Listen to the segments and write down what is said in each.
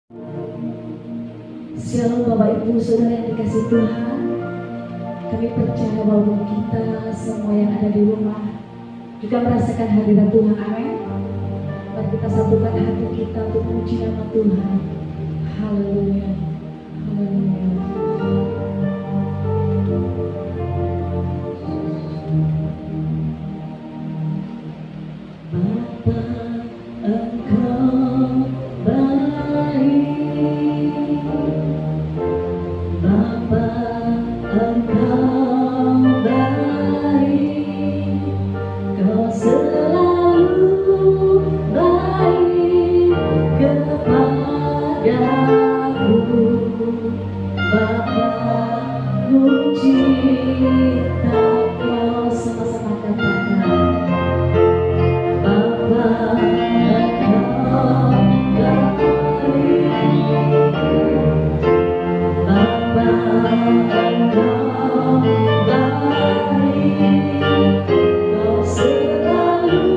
Shalom Bapak Ibu Saudara yang dikasih Tuhan. Kami percaya bahwa kita semua yang ada di rumah juga merasakan hadirat Tuhan. Amin. Mari kita satukan hati kita untuk memuji nama Tuhan. Haleluya. Haleluya. Bapa, Engkau baik. Bapa, Engkau baik. Kau selalu baik kepadaku. Bapa, puji Kau, sama-sama katakan. Bapa, Engkau baik. Bapa, Engkau baik. Kau selalu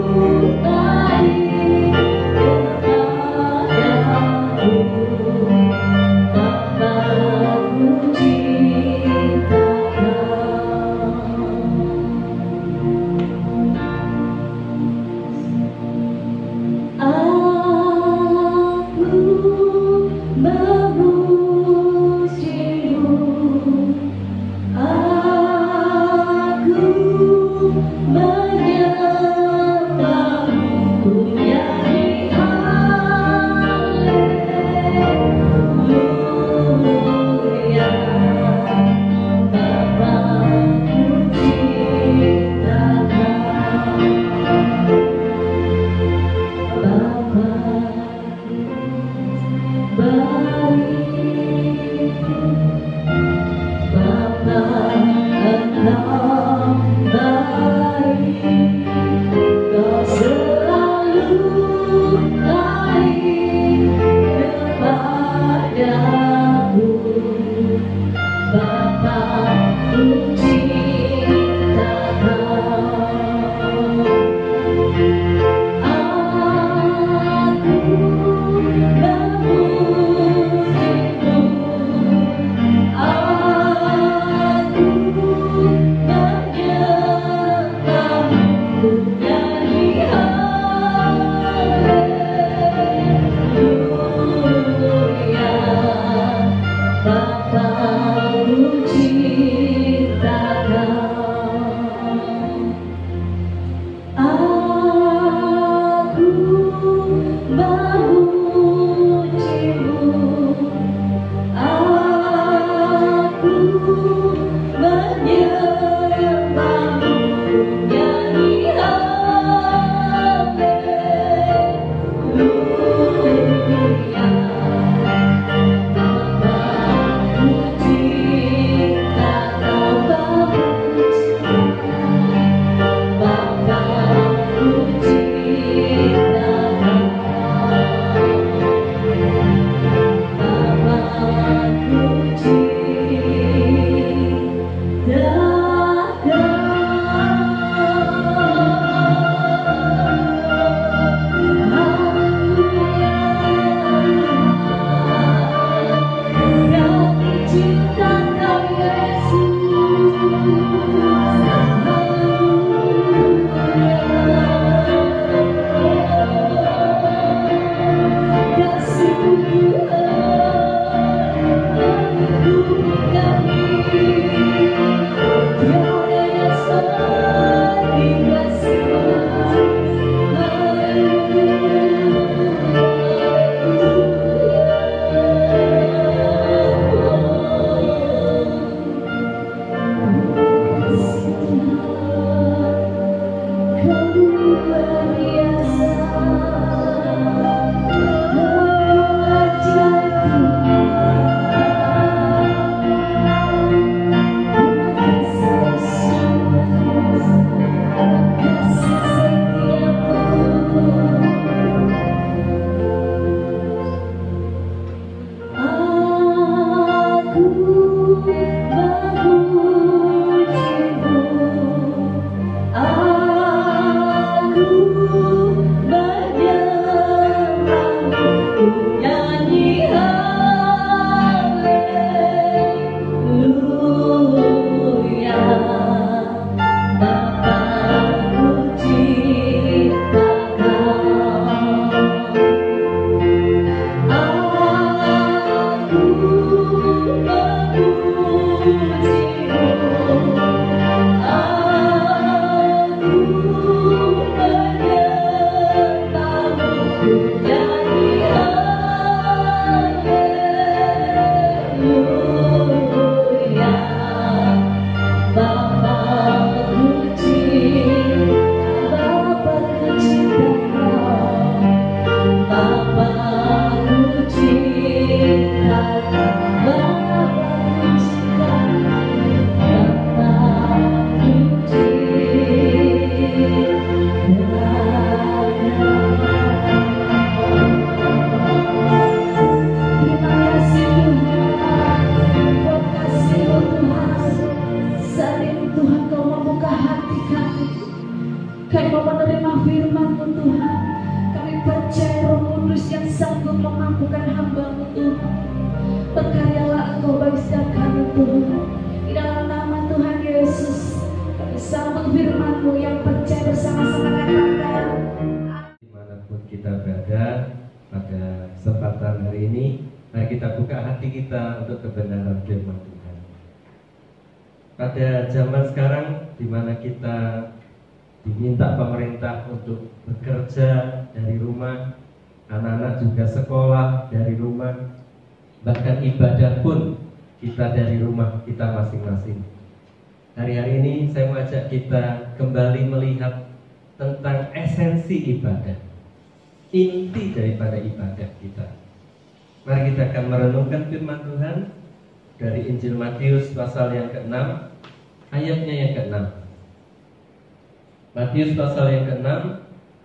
baik kepadaku. Bapa, puji Bapa, Kami mau menerima firman-Mu Tuhan. Kami percaya Roh Kudus yang sanggup memampukan hamba-Mu Tuhan. Berkaryalah Engkau bagi setiap kami Tuhan. Di dalam nama Tuhan Yesus, kami sambut firman-Mu yang percaya bersama-sama katakan. Dimanapun kita berada pada kesempatan hari ini, mari kita buka hati kita untuk kebenaran firman Tuhan. Pada zaman sekarang, di mana kita diminta pemerintah untuk bekerja dari rumah, anak-anak juga sekolah dari rumah, bahkan ibadah pun kita dari rumah kita masing-masing. Hari-hari ini saya mau ajak kita kembali melihat tentang esensi ibadah, inti daripada ibadah kita. Mari kita akan merenungkan firman Tuhan dari Injil Matius pasal yang ke-6, ayatnya yang ke-6. Matius pasal yang ke-6,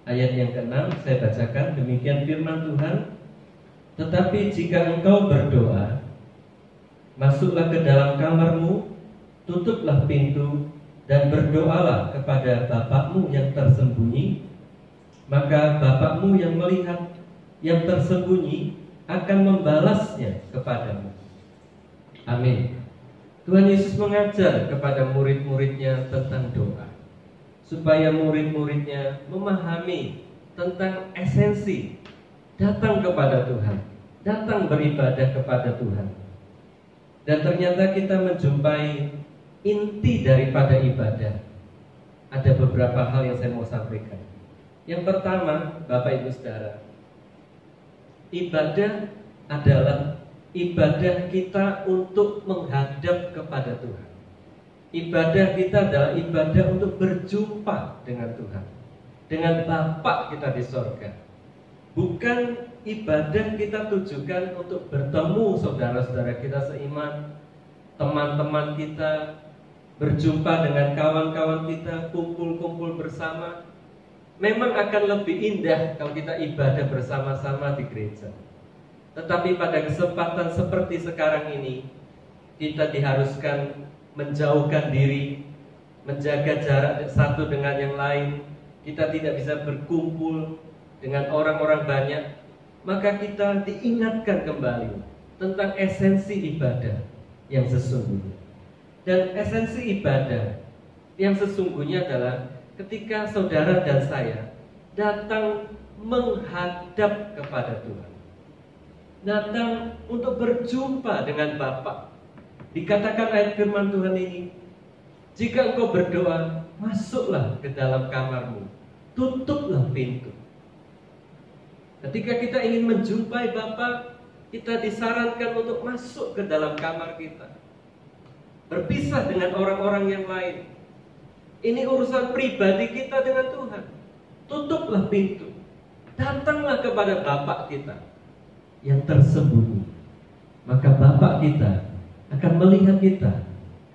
ayat yang ke-6, saya bacakan demikian firman Tuhan. Tetapi jika engkau berdoa, masuklah ke dalam kamarmu, tutuplah pintu, dan berdoalah kepada Bapakmu yang tersembunyi. Maka Bapakmu yang melihat yang tersembunyi akan membalasnya kepadamu. Amin. Tuhan Yesus mengajar kepada murid-muridnya tentang doa, supaya murid-muridnya memahami tentang esensi datang kepada Tuhan, datang beribadah kepada Tuhan. Dan ternyata kita menjumpai inti daripada ibadah. Ada beberapa hal yang saya mau sampaikan. Yang pertama, Bapak Ibu Saudara, ibadah adalah ibadah kita untuk menghadap kepada Tuhan. Ibadah kita adalah ibadah untuk berjumpa dengan Tuhan, dengan Bapa kita di sorga. Bukan ibadah kita tujukan untuk bertemu saudara-saudara kita seiman, teman-teman kita, berjumpa dengan kawan-kawan kita, kumpul-kumpul bersama. Memang akan lebih indah kalau kita ibadah bersama-sama di gereja. Tetapi pada kesempatan seperti sekarang ini, kita diharuskan menjauhkan diri, menjaga jarak satu dengan yang lain. Kita tidak bisa berkumpul dengan orang-orang banyak. Maka kita diingatkan kembali tentang esensi ibadah yang sesungguhnya. Dan esensi ibadah yang sesungguhnya adalah ketika saudara dan saya datang menghadap kepada Tuhan, datang untuk berjumpa dengan Bapa. Dikatakan ayat firman Tuhan ini, jika engkau berdoa, masuklah ke dalam kamarmu, tutuplah pintu. Ketika kita ingin menjumpai Bapa, kita disarankan untuk masuk ke dalam kamar kita, berpisah dengan orang-orang yang lain. Ini urusan pribadi kita dengan Tuhan. Tutuplah pintu, datanglah kepada Bapa kita yang tersembunyi. Maka Bapa kita akan melihat kita.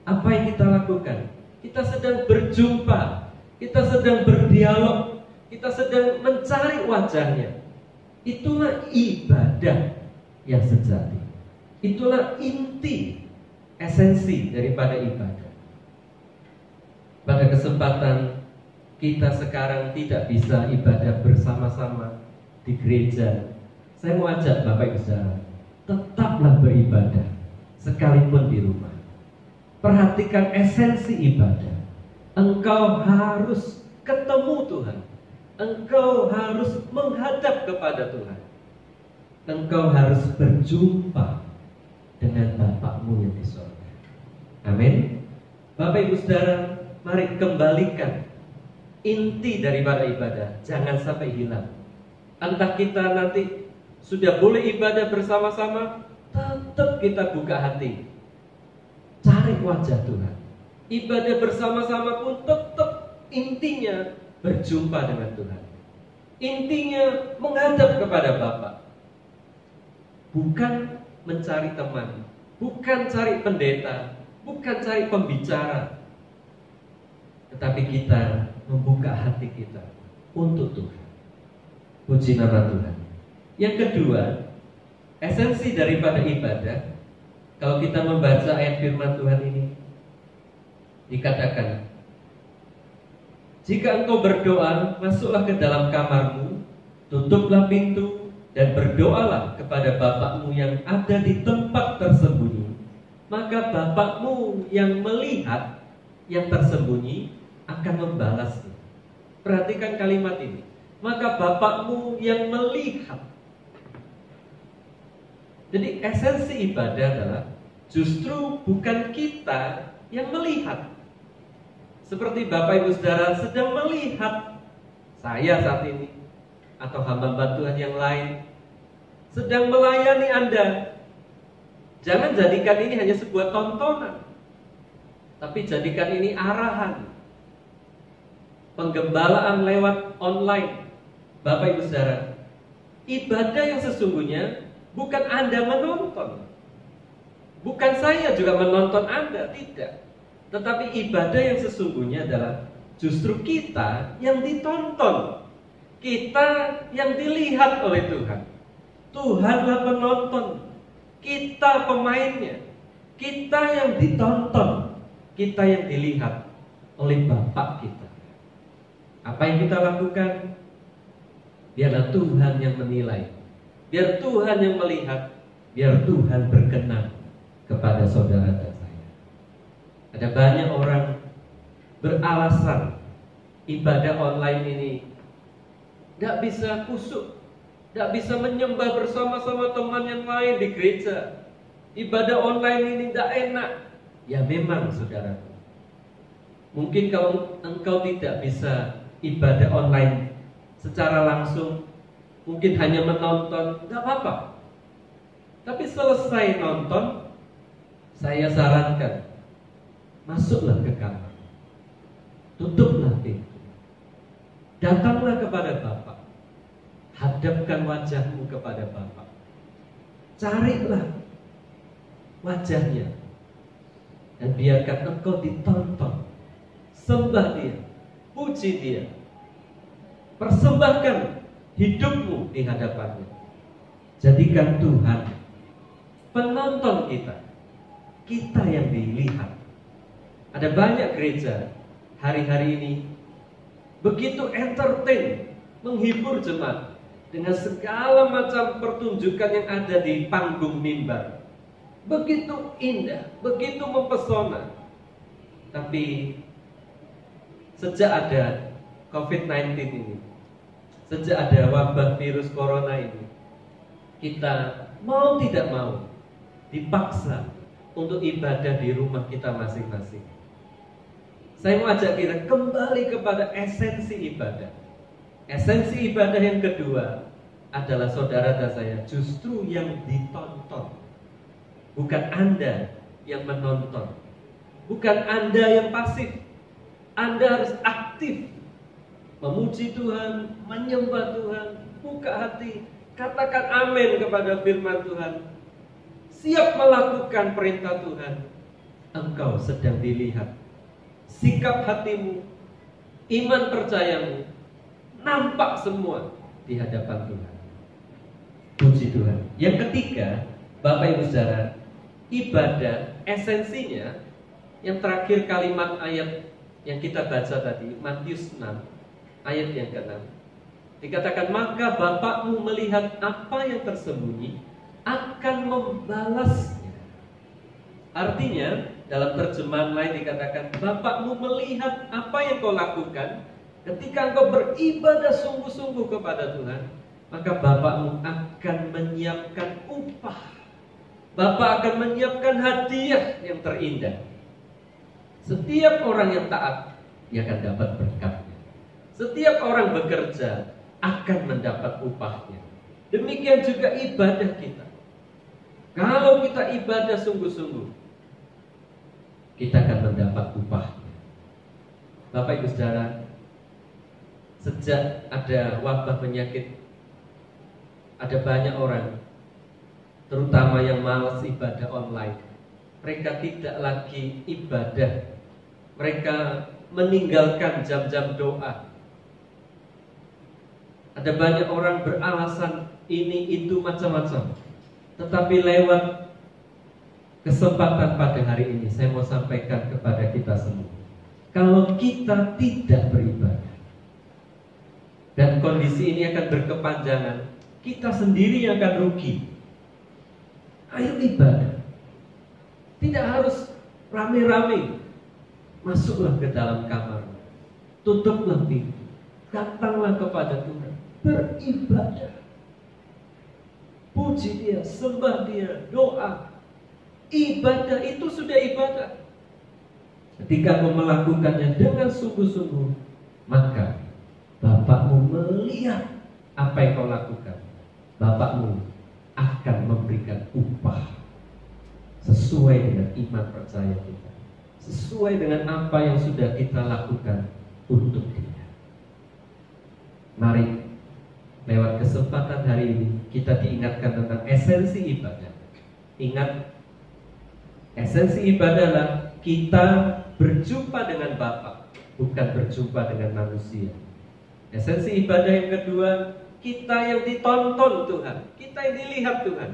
Apa yang kita lakukan? Kita sedang berjumpa, kita sedang berdialog, kita sedang mencari wajahnya. Itulah ibadah yang sejati. Itulah inti, esensi daripada ibadah. Pada kesempatan kita sekarang tidak bisa ibadah bersama-sama di gereja, saya mau ajak Bapak Ibu Saudara, tetaplah beribadah sekalipun di rumah. Perhatikan esensi ibadah. Engkau harus ketemu Tuhan. Engkau harus menghadap kepada Tuhan. Engkau harus berjumpa dengan Bapakmu yang di surga. Amin. Bapak Ibu Saudara, mari kembalikan inti daripada ibadah. Jangan sampai hilang. Entah kita nanti sudah boleh ibadah bersama-sama, tetap kita buka hati, cari wajah Tuhan. Ibadah bersama-sama pun tetap intinya berjumpa dengan Tuhan. Intinya menghadap kepada Bapa. Bukan mencari teman, bukan cari pendeta, bukan cari pembicara, tetapi kita membuka hati kita untuk Tuhan. Puji nama Tuhan. Yang kedua, esensi daripada ibadah, kalau kita membaca ayat firman Tuhan ini, dikatakan Jika engkau berdoa, masuklah ke dalam kamarmu, tutuplah pintu, dan berdoalah kepada Bapakmu yang ada di tempat tersembunyi. Maka Bapakmu yang melihat yang tersembunyi akan membalasnya. Perhatikan kalimat ini. Maka Bapakmu yang melihat. Jadi esensi ibadah adalah justru bukan kita yang melihat. Seperti Bapak Ibu Saudara sedang melihat saya saat ini atau hamba Tuhan yang lain sedang melayani Anda. Jangan jadikan ini hanya sebuah tontonan, tapi jadikan ini arahan. Penggembalaan lewat online. Bapak Ibu Saudara, ibadah yang sesungguhnya bukan Anda menonton, bukan saya juga menonton Anda, tidak. Tetapi ibadah yang sesungguhnya adalah justru kita yang ditonton, kita yang dilihat oleh Tuhan. Tuhanlah penonton, kita pemainnya, kita yang ditonton, kita yang dilihat oleh Bapa kita. Apa yang kita lakukan? Biarlah Tuhan yang menilai, biar Tuhan yang melihat, biar Tuhan berkenan kepada saudara dan saya. Ada banyak orang beralasan ibadah online ini tidak bisa khusyuk, tidak bisa menyembah bersama-sama teman yang lain di gereja. Ibadah online ini tidak enak. Ya memang saudaraku, mungkin kalau engkau tidak bisa ibadah online secara langsung, mungkin hanya menonton, tidak apa-apa. Tapi selesai nonton, saya sarankan, masuklah ke kamar, tutuplah pintu, datanglah kepada Bapa, hadapkan wajahmu kepada Bapa, carilah wajahnya, dan biarkan engkau ditonton, sembah Dia, puji Dia, persembahkan hidupmu di hadapannya. Jadikan Tuhan penonton kita, kita yang dilihat. Ada banyak gereja hari-hari ini begitu entertain, menghibur jemaat dengan segala macam pertunjukan yang ada di panggung mimbar. Begitu indah, begitu mempesona. Tapi sejak ada COVID-19 ini, sejak ada wabah virus corona ini, kita mau tidak mau dipaksa untuk ibadah di rumah kita masing-masing. Saya mau ajak kita kembali kepada esensi ibadah. Esensi ibadah yang kedua adalah saudara dan saya justru yang ditonton, bukan Anda yang menonton, bukan Anda yang pasif. Anda harus aktif memuji Tuhan, menyembah Tuhan, buka hati, katakan amin kepada firman Tuhan, siap melakukan perintah Tuhan. Engkau sedang dilihat. Sikap hatimu, iman percayamu nampak semua di hadapan Tuhan. Puji Tuhan. Yang ketiga, Bapak Ibu Saudara, ibadah esensinya yang terakhir kalimat ayat yang kita baca tadi, Matius 6 ayat yang ke-6. Dikatakan, maka Bapakmu melihat apa yang tersembunyi akan membalasnya. Artinya dalam terjemahan lain dikatakan, Bapakmu melihat apa yang kau lakukan ketika engkau beribadah sungguh-sungguh kepada Tuhan, maka Bapakmu akan menyiapkan upah. Bapak akan menyiapkan hadiah yang terindah. Setiap orang yang taat, dia akan dapat berkatnya. Setiap orang bekerja akan mendapat upahnya. Demikian juga ibadah kita. Kalau kita ibadah sungguh-sungguh, kita akan mendapat upahnya. Bapak Ibu Saudara, sejak ada wabah penyakit, ada banyak orang, terutama yang malas ibadah online. Mereka tidak lagi ibadah. Mereka meninggalkan jam-jam doa. Ada banyak orang beralasan ini itu macam-macam. Tetapi lewat kesempatan pada hari ini, saya mau sampaikan kepada kita semua, kalau kita tidak beribadah. Dan kondisi ini akan berkepanjangan, kita sendiri yang akan rugi. Ayo ibadah. Tidak harus rame-rame. Masuklah ke dalam kamar, tutuplah pintu, datanglah kepada Tuhan, beribadah. Puji Dia, sembah Dia, doa. Ibadah itu sudah ibadah. Ketika kau melakukannya dengan sungguh-sungguh, maka Bapakmu melihat apa yang kau lakukan. Bapakmu akan memberikan upah sesuai dengan iman percaya kita, sesuai dengan apa yang sudah kita lakukan untuk Dia. Mari, lewat kesempatan hari ini, kita diingatkan tentang esensi ibadah. Ingat, esensi ibadah adalah kita berjumpa dengan Bapa, bukan berjumpa dengan manusia. Esensi ibadah yang kedua, kita yang ditonton Tuhan, kita yang dilihat Tuhan,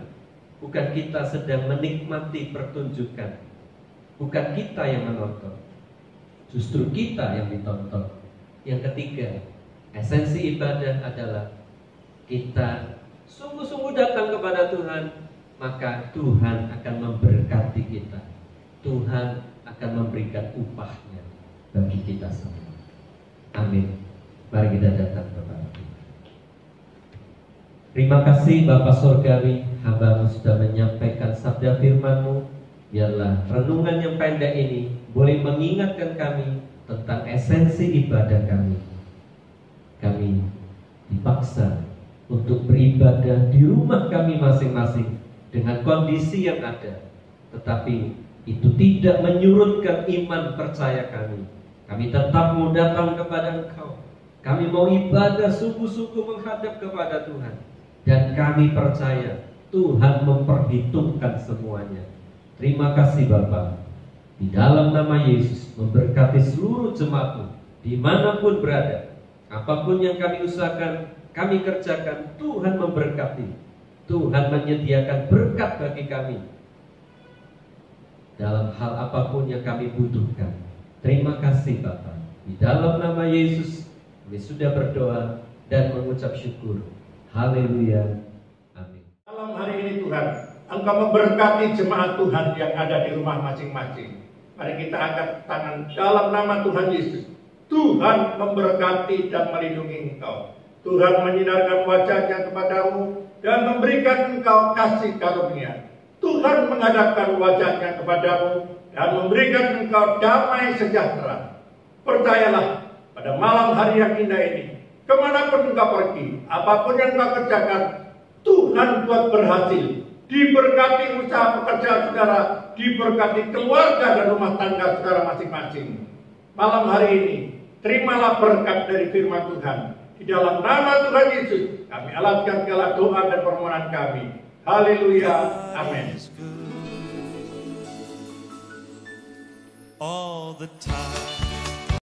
bukan kita sedang menikmati pertunjukan, bukan kita yang menonton, justru kita yang ditonton. Yang ketiga, esensi ibadah adalah kita sungguh-sungguh datang kepada Tuhan, maka Tuhan akan memberkati kita. Tuhan akan memberikan upahnya bagi kita semua. Amin. Mari kita datang kepada Tuhan. Terima kasih Bapa Surgawi, hamba-Mu sudah menyampaikan sabda firman-Mu. Biarlah renungan yang pendek ini boleh mengingatkan kami tentang esensi ibadah kami. Kami dipaksa untuk beribadah di rumah kami masing-masing dengan kondisi yang ada, tetapi itu tidak menyurutkan iman percaya kami. Kami tetap mau datang kepada Engkau. Kami mau ibadah sungguh-sungguh menghadap kepada Tuhan. Dan kami percaya Tuhan memperhitungkan semuanya. Terima kasih Bapa. Di dalam nama Yesus, memberkati seluruh jemaat-Mu dimanapun berada. Apapun yang kami usahakan, kami kerjakan, Tuhan memberkati. Tuhan menyediakan berkat bagi kami dalam hal apapun yang kami butuhkan. Terima kasih Bapa. Di dalam nama Yesus kami sudah berdoa dan mengucap syukur. Haleluya. Amin. Malam hari ini Tuhan, Engkau memberkati jemaat Tuhan yang ada di rumah masing-masing. Mari kita angkat tangan dalam nama Tuhan Yesus. Tuhan memberkati dan melindungi engkau. Tuhan menyinarkan wajahnya kepadamu dan memberikan engkau kasih karunia. Tuhan menghadapkan wajahnya kepadamu dan memberikan engkau damai sejahtera. Percayalah, pada malam hari yang indah ini, kemanapun engkau pergi, apapun yang engkau kerjakan, Tuhan buat berhasil. Diberkati usaha pekerjaan saudara, diberkati keluarga dan rumah tangga saudara masing-masing. Malam hari ini, terimalah berkat dari firman Tuhan. Di dalam nama Tuhan Yesus, kami alatkan segala doa dan permohonan kami. Haleluya. Amin. All the time.